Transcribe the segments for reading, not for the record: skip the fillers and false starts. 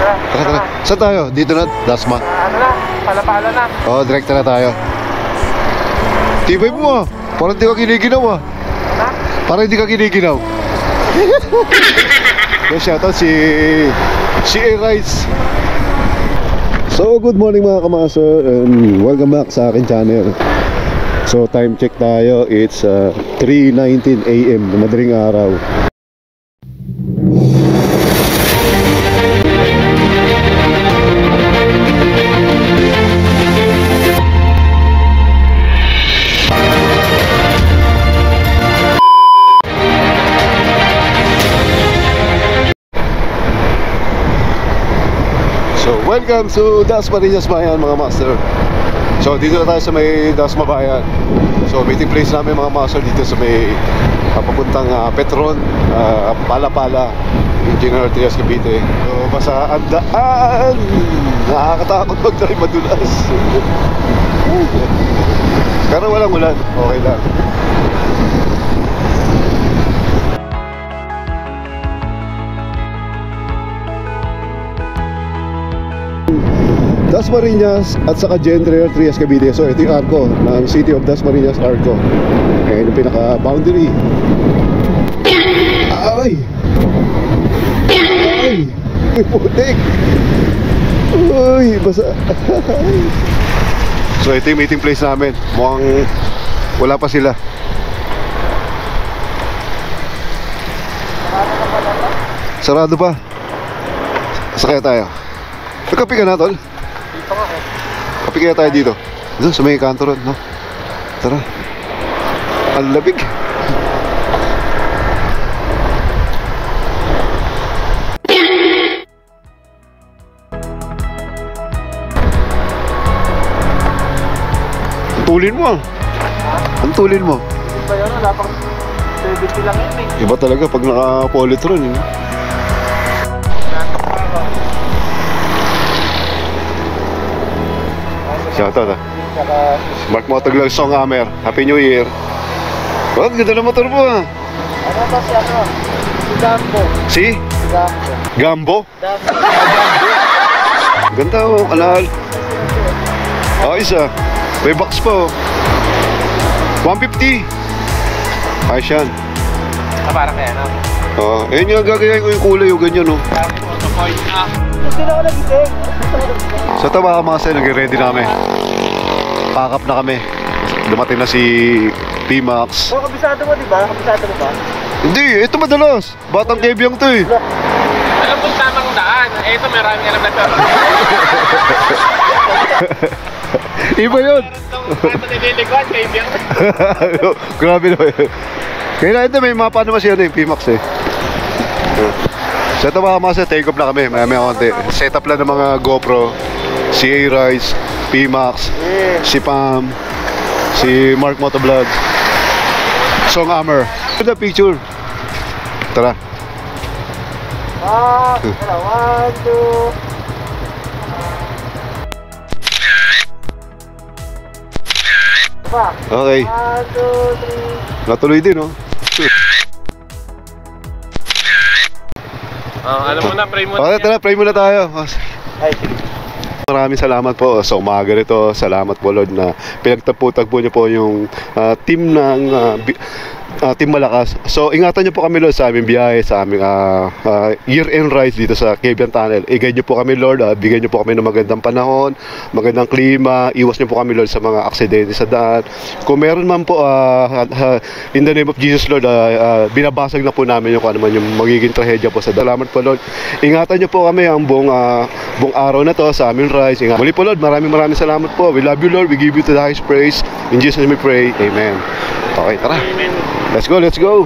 Tara. Saan tayo? Dito na, Dasma. Ano na, pala-pala na. Oo, direkta na tayo. Tibay mo ah. Parang di ka kiniginaw ah. Parang di ka kiniginaw. So, shoutout si A-Rice. So, good morning mga kamaster and welcome back sa akin channel. So, time check tayo. It's 3:19 AM na madaling araw. So, welcome to Dasmariñas Bayan mga master. So, dito na tayo sa may Dasma Bayan. So, meeting place namin mga master dito sa may papuntang Petron, Pala-Pala, Engineer Trias Cavite. So, basta ang daan. Nakakatakot mag-drive madulas. Pero walang ulan, okay lang. Dasmariñas at saka Engineer Trias Cavite. So ito yung arco ng City of Dasmariñas Arco. Ayan yung pinaka-boundary. Ay! Ay! May putik! Uy! Basa! So ito yung meeting place namin. Mukhang wala pa sila. Sarado pa. Sakaya tayo. Nagkapi ka na, tol? Kapi kaya tayo dito. Doon sa may kanto ron, no? Tara. Ang labig. Ang tulin mo. Ang tulin mo. Iba yun, wala pang 70 lang yun eh. Iba talaga pag naka-polytron, yun. Shoutout Mark Motoglag Song Hammer. Happy New Year. Oh, ganda na motor mo ah. Ano ba si ano? Si Gambo. Si? Gambo. Gambo? Ganda oh, alal. Ayos ah. May box pa oh. 150. Ayos yan. Parang kaya na. Oh, ayun yung gagayain ko yung kulay yung ganyan oh. Gusto na ako nagising. Sa taba mga sa'yo, nag-ready na kami. Pack up na kami. Dumating na si P-Max. Oh, kabisado mo diba? Kabisado mo ba? Hindi, ito madalas. Batang kebyang to eh. Alam mo tamang daan. Eh, ito maraming alam na ito. Iba yun. Ito nililiguan, kebyang. Grabe naman yun. Kaya ito may mapa naman siya yung P-Max eh. Set up mga masa, take off na kami. May konti. Set up lang ng mga GoPro. Si A-Rice, P-Max, si Pam, si Mark Motovlog, Song Hammer. Ito picture. Tara. Hello, 1, 2. Okay. 1, 2, 3. Natuloy din oh. Alam mo na, pray mo na. Okay, tara, pray muna tayo. Ay, sige. Maraming salamat po sa umaga nito. Salamat po Lord na pinagtagpo niyo po yung team ng Team Malakas. So ingatan niyo po kami Lord sa aming biyahe, sa aming year-end ride dito sa Cabian Tunnel. I-guide niyo po kami Lord, bigyan niyo po kami ng magandang panahon, magandang klima, iwas niyo po kami Lord sa mga aksidente sa daan. Kung meron man po in the name of Jesus Lord, binabasag na po namin yung kung ano man yung magiging trahedya po sa daan. Salamat po Lord. Ingatan niyo po kami ang buong araw na to sa aming ride. Muli po Lord, maraming salamat po. We love you Lord, we give you the highest praise. In Jesus' name we pray. Amen. Okay, tara. Let's go, let's go.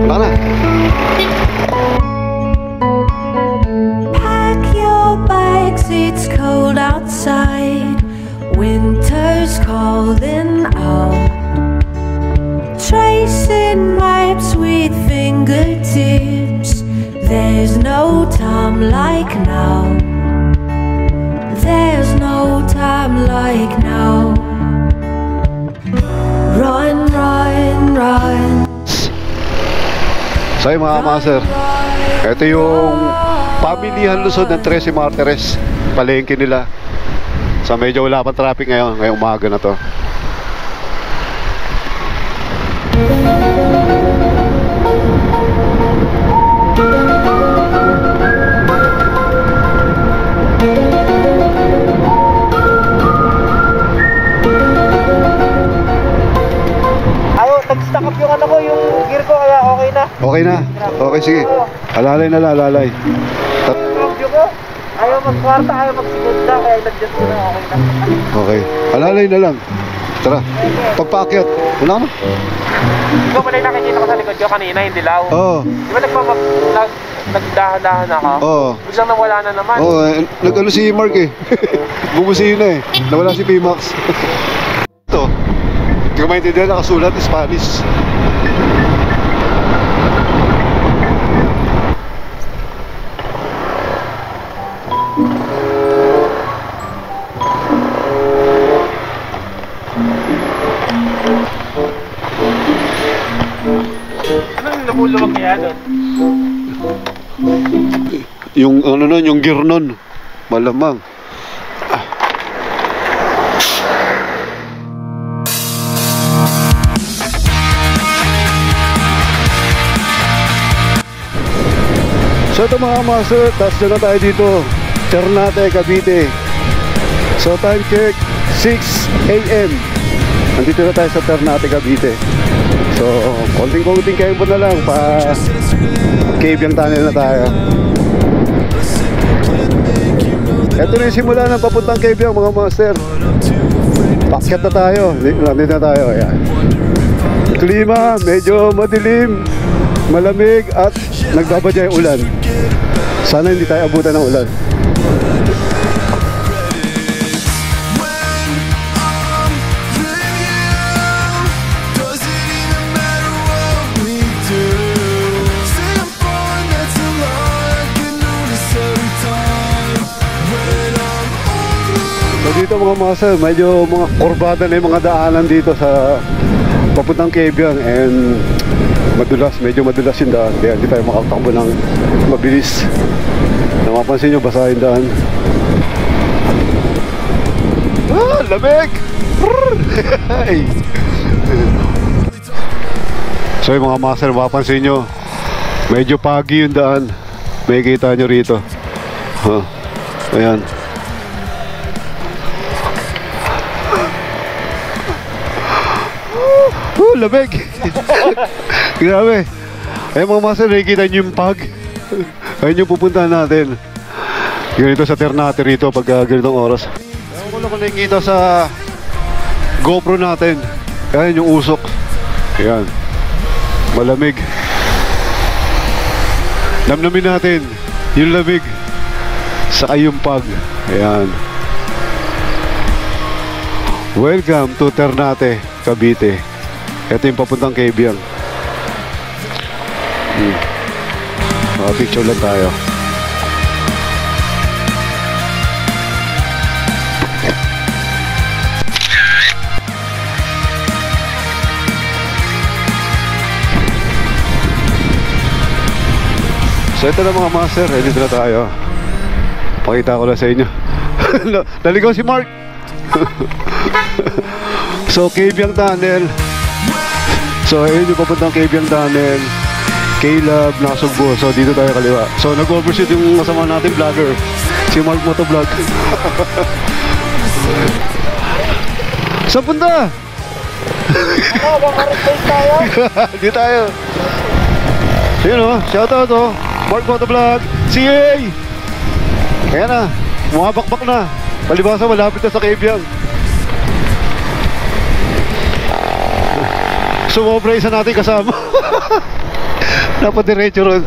Tara na. Pack your bags, it's cold outside. Winter's calling out. Tracing maps with fingertips. There's no time like now. There's no time like now. Run, run, run. So yun mga master, ito yung pamilihan Luzon ng 13 Martires, palengke nila. So medyo wala pang traffic ngayon, ngayong umaga na to. Nag-stack up yung ano ko, yung gear ko, kaya okay na. Okay na? Okay, sige. Alalay na lang, alalay. Yung view ko, ayaw mag-kwarta, ayaw mag-segunda, kaya nag-adjust ko na, okay na. Okay. Alalay na lang. Tara. Pagpaakyat. Wala na. Di ba pala yung nakikita ko sa likod ko kanina, hindi law? Oo. Di ba nagdahan-dahan ako? Oo. Biglang nawala na naman. Oo, nag-ano si Mark eh. Bumusiyo na eh. Nawala si P-Max. Ito. Hindi ko maintindihan, nakasulat Spanish. Anong lumuluwag kaya doon? Yung ano nun, yung gear nun. Malamang. So ito mga master, touch na tayo dito. Ternate, Cavite. So time check, 6 AM. Nandito na tayo sa Ternate, Cavite. So konting-konting kayo na lang pa cave yung tunnel na tayo. Ito na yung simula ng papuntang cave yung mga master. Pakyat na tayo, nandito na tayo. Ayan. Klima, medyo madilim, malamig at nagbabadya yung ulan. Sana hindi tayo abutan ng ulan. So dito mga master, medyo mga kurbada na yung mga daanan dito sa papuntang Quebian and madulas, medyo madulas yung daan kaya hindi tayo makatakbo ng mabilis. Napapansin nyo, basa yung daan. Ah, lamig! So yung mga master, mapapansin nyo, medyo pagi yung daan. May kita nyo rito. Ayan. Lamig! Grabe. Ayun mga master, nakikita nyo yung pag. Ayun yung pupuntahan natin. Ganito sa Ternate rito pag ganitong oras. Ayun ko lang kung nakikita sa GoPro natin. Ayun yung usok. Ayan. Malamig. Namnamin natin yung lamig. Saka yung pag. Ayan. Welcome to Ternate, Cavite. Ito yung papuntang Quebian. Picture lang tayo. So ito na mga master, dito na tayo. Pakita ko lang sa inyo. Naligaw si Mark. So Quebian Tunnel. So ayun yung papuntang Quebian Tunnel. Caleb, Nasugbo. So dito tayo kaliwa. So nag-overshoot yung kasama natin vlogger, si Mark Motovlog. Saan punta? Ano, baka-replace tayo? Dito tayo. Ayun o, shoutout o, Mark Motovlog, CA! Ayan na, bumabakbak na. Palibasa malapit na sa Quebian. Sumobra isa natin kasama. Napadiretso ron.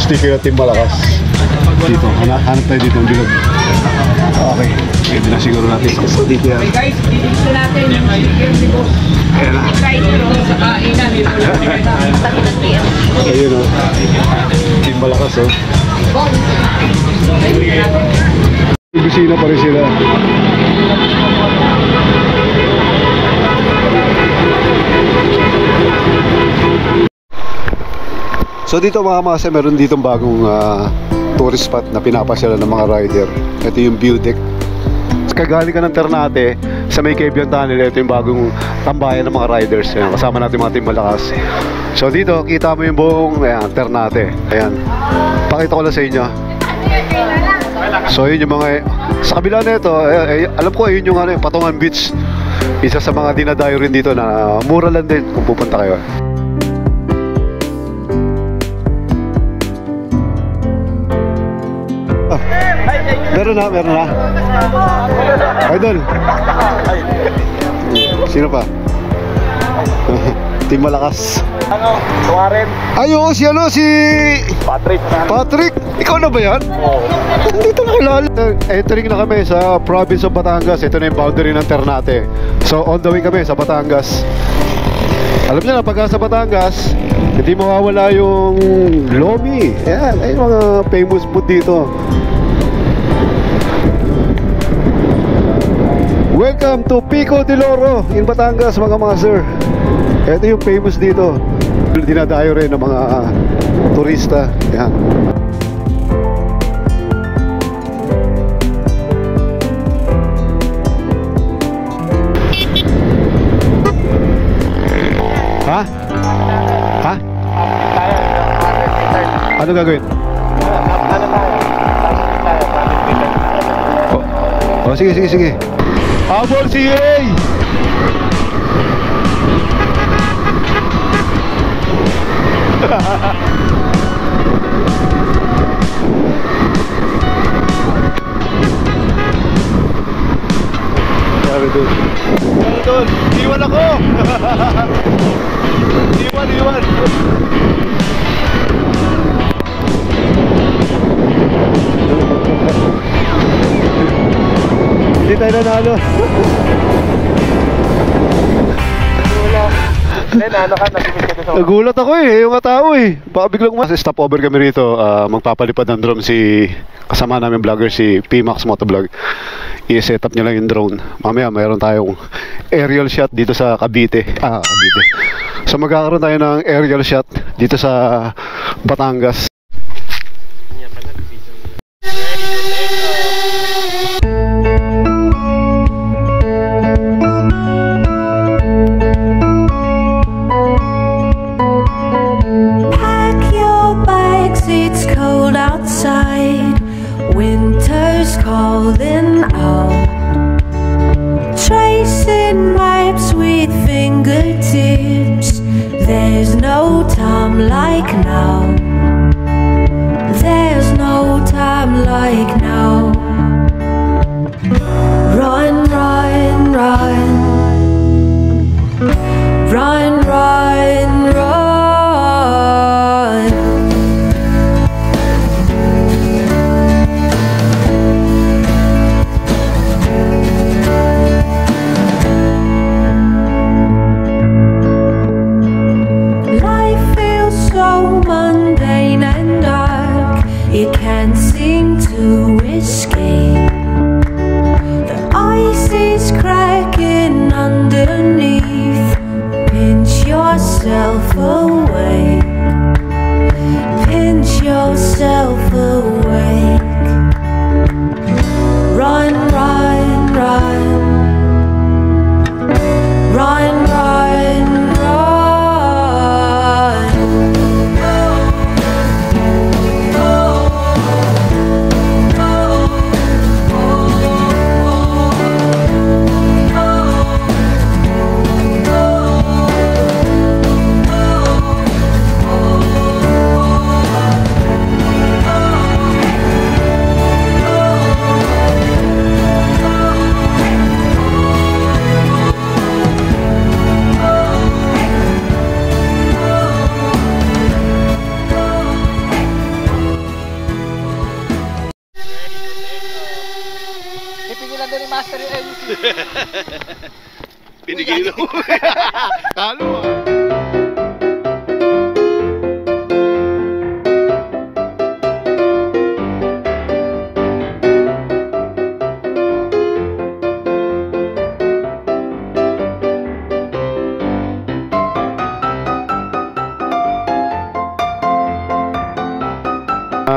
Sticker na Team Malakas. Dito, hanap tayo dito ng bilog. Okay, pwede na siguro natin. Dito yan. Guys, dito natin yung sticker si Boss. Ayan na. Sa kainan dito. Ayun o. Team Malakas o. Bisina pa rin sila. So dito mga masa, meron ditong bagong tourist spot na pinapasyalan ng mga rider. Ito yung view deck. Kagaling ka ng Ternate sa may Quevian Tunnel, ito yung bagong tambayan ng mga riders. Ayan, kasama natin mga Team Malakas. So dito, kita mo yung buong Ternate. Ayan. Pakita ko lang sa inyo. So yun yung mga, sa kabila na ito, alam ko yun yung Patungan Beach. Isa sa mga dinadayo rin dito na mura lang din kung pupunta kayo. Meron na. Idol. Sino pa? Team Malakas. Tuwaren. Ayo, si Patrick. Ikaw na ba yan? Oo. Dito nakilala. Entering na kami sa province of Batangas. Ito na yung boundary ng Ternate. So on the way kami sa Batangas. Alam niyo na, pagka sa Batangas, hindi mawawala yung Lomi. Ayan, ay mga famous food dito. Welcome to Pico de Loro in Batangas mga sir. Ito yung famous dito. Dinadayo rin ng mga turista. Yan. Ha? Ano gagawin? Oh, sige. Habol si Ray! Sabi doon. Iwan ako! Iwan! tayo nanalo. Ano ka, nagimit ka sa Nagulat ako yung mga tao Baka biglang stop over kami rito. Magpapalipad ng drone si kasama namin vlogger si PMAX Motovlog. I-set up niya lang yung drone. Mamaya mayroon tayong aerial shot dito sa Cavite. Cavite. So magkakaroon tayo ng aerial shot dito sa Batangas. It's cold outside, winter's calling out. Tracing maps with fingertips, there's no time like now. There's no time like now. Run, run, run. Run, run, run. It can't seem to escape. The ice is cracking underneath. Pinch yourself awake. Pinch yourself awake. Run, run, run. Run, run, run. Ipigilan din ni Master yung LC. Pinigilan mo. Kalo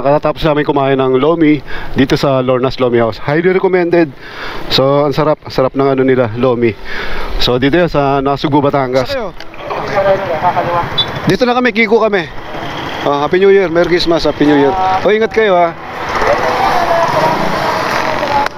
Katatapos namin kumain ng lomi dito sa Lorna's Lomi House. Highly recommended. So, ang sarap ng ano nila, lomi. So, dito yan sa Nasugbu, Batangas. Dito na kami, Kiko kami. Happy New Year, Merry Christmas, Happy New Year. Ingat kayo ha.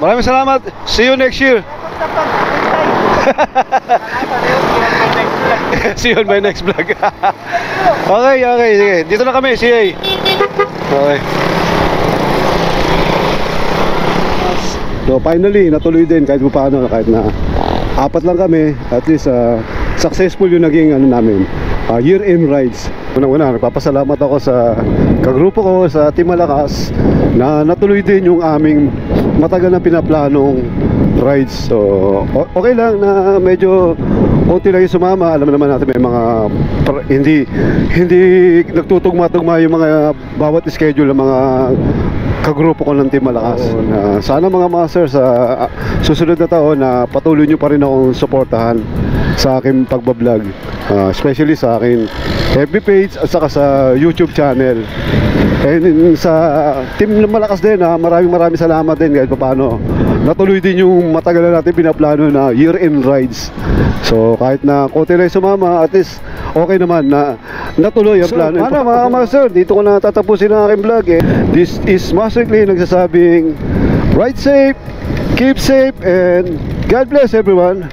Maraming salamat. See you next year. See you on my next vlog. Okay, sige. Dito na kami, CA. Okay. So finally, natuloy din kahit paano, kahit na apat lang kami, at least successful yung naging ano namin, year-end rides. Unang-una, nagpapasalamat ako sa kagrupo ko, sa Team Malakas, na natuloy din yung aming matagal na pinaplanong rides. So okay lang na medyo konti lang yung sumama. Alam naman natin may mga hindi nagtutugma-tugma yung mga bawat schedule ng mga kagrupo ko ng Team Malakas. Sana mga master sa susunod na taon na patuloy nyo pa rin akong suportahan sa aking pagbablog, especially sa aking FB page at saka sa YouTube channel. And sa Team Malakas din, maraming salamat din kahit paano natuloy din yung matagal na natin pinaplano na year-end rides. So kahit na konti lang sumama, at least okay naman na natuloy ang plano. So mga master, dito ko na tatapusin ang aking vlog This is Master Clay nagsasabing ride safe, keep safe, and God bless everyone.